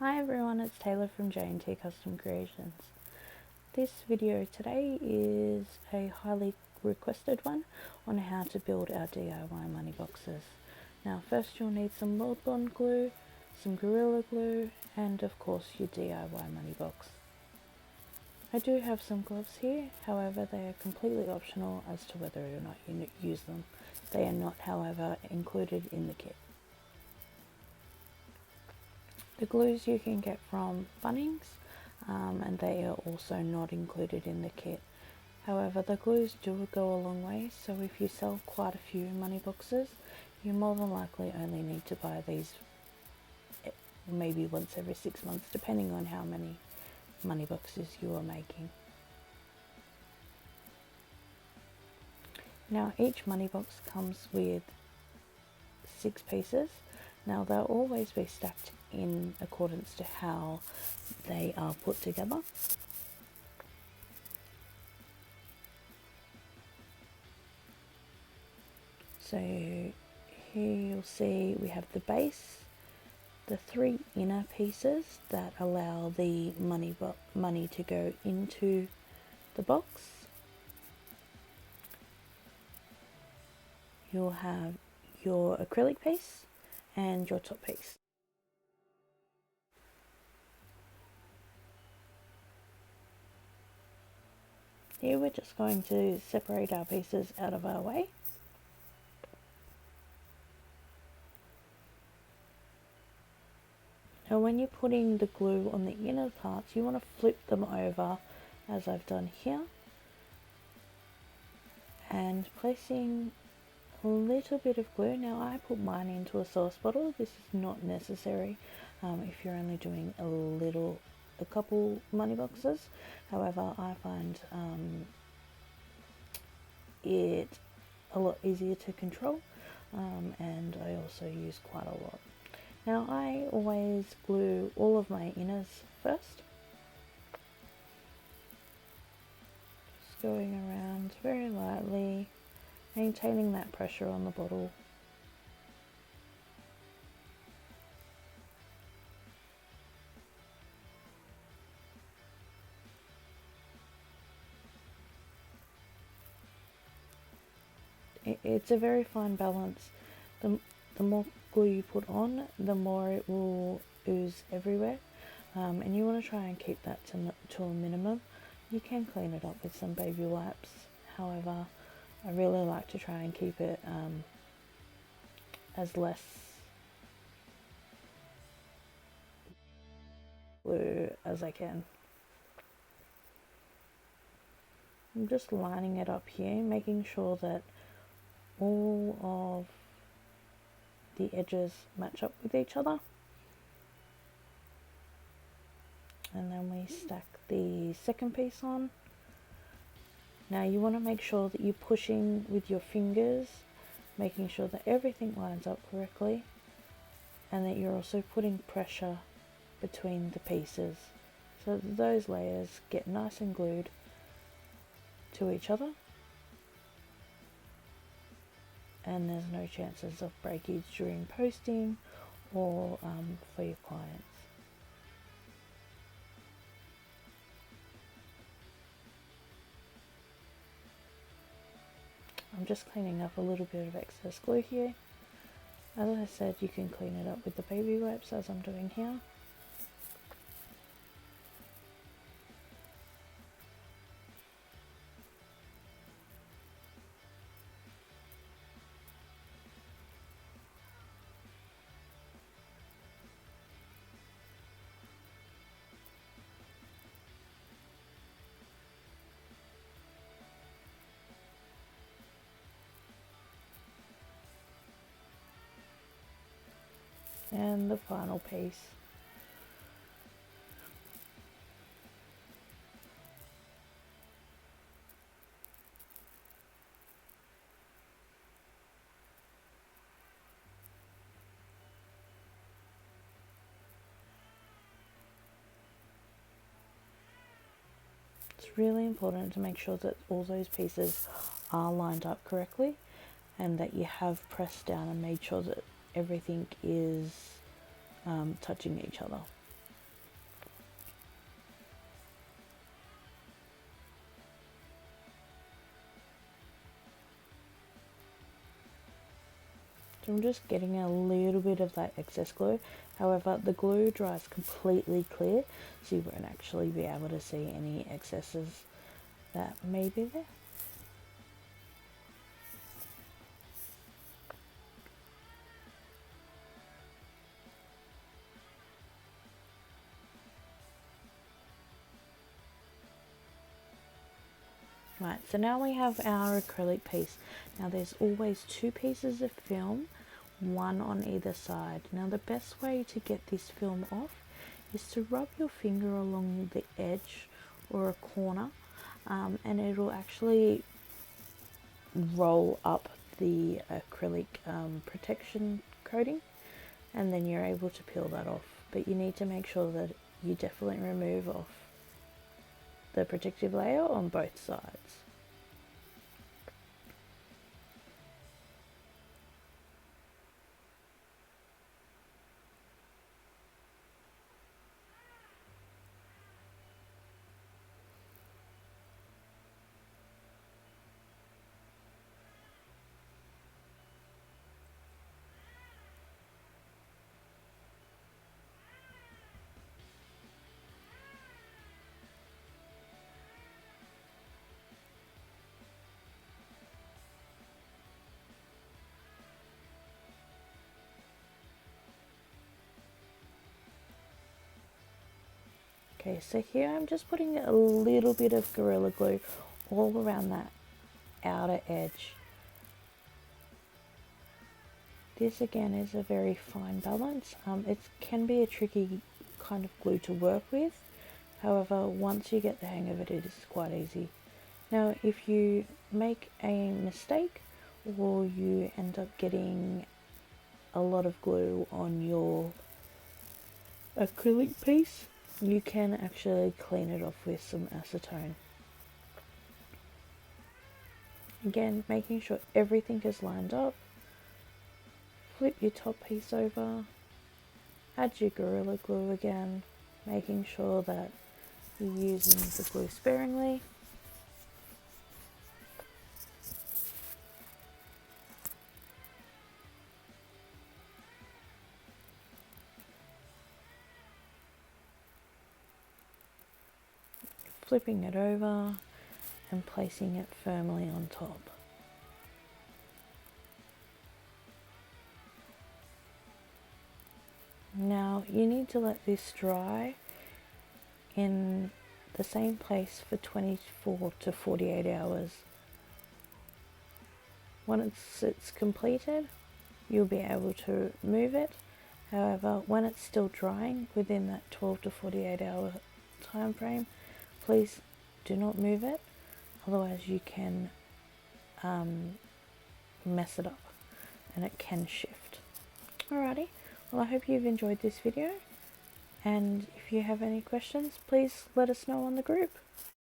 Hi everyone, it's Taylor from J&T Custom Creations. This video today is a highly requested one on how to build our DIY money boxes. Now first you'll need some Mod Bond glue, some Gorilla Glue, and of course your DIY money box. I do have some gloves here, however they are completely optional as to whether or not you use them. They are not, however, included in the kit. The glues you can get from Bunnings, and they are also not included in the kit. However, the glues do go a long way, so if you sell quite a few money boxes, you more than likely only need to buy these maybe once every 6 months, depending on how many money boxes you are making. Now each money box comes with 6 pieces. Now they'll always be stacked in accordance to how they are put together. So here you'll see we have the base, the 3 inner pieces that allow the money to go into the box. You'll have your acrylic piece and your top piece. Here we're just going to separate our pieces out of our way. Now when you're putting the glue on the inner parts, you want to flip them over as I've done here, and placing a little bit of glue. Now I put mine into a sauce bottle. This is not necessary if you're only doing a couple money boxes. However, I find it a lot easier to control, and I also use quite a lot. Now I always glue all of my inners first, just going around very lightly, maintaining that pressure on the bottle. It's a very fine balance. The more glue you put on, the more it will ooze everywhere, and you want to try and keep that to a minimum. You can clean it up with some baby wipes, however I really like to try and keep it as less glue as I can. I'm just lining it up here, making sure that all of the edges match up with each other, and then we stack the second piece on. Now you want to make sure that you're pushing with your fingers, making sure that everything lines up correctly, and that you're also putting pressure between the pieces so that those layers get nice and glued to each other, and there's no chances of breakage during posting or for your clients. I'm just cleaning up a little bit of excess glue here. As I said, you can clean it up with the baby wipes as I'm doing here. And the final piece. It's really important to make sure that all those pieces are lined up correctly, and that you have pressed down and made sure that everything is touching each other. So I'm just getting a little bit of that excess glue. However, the glue dries completely clear, so you won't actually be able to see any excesses that may be there. Right, so now we have our acrylic piece. Now there's always two pieces of film, one on either side. Now the best way to get this film off is to rub your finger along the edge or a corner, and it'll actually roll up the acrylic protection coating, and then you're able to peel that off. But you need to make sure that you definitely remove off the protective layer on both sides. Okay, so here I'm just putting a little bit of Gorilla Glue all around that outer edge. This again is a very fine balance. It can be a tricky kind of glue to work with. However, once you get the hang of it, it is quite easy. Now, if you make a mistake or you end up getting a lot of glue on your acrylic piece, you can actually clean it off with some acetone. Again, making sure everything is lined up. Flip your top piece over, add your Gorilla Glue again, making sure that you're using the glue sparingly. Flipping it over and placing it firmly on top. Now you need to let this dry in the same place for 24 to 48 hours. Once it's completed, you'll be able to move it. However, when it's still drying within that 12 to 48 hour time frame, please do not move it, otherwise you can mess it up and it can shift. Alrighty, well I hope you've enjoyed this video, and if you have any questions, please let us know on the group.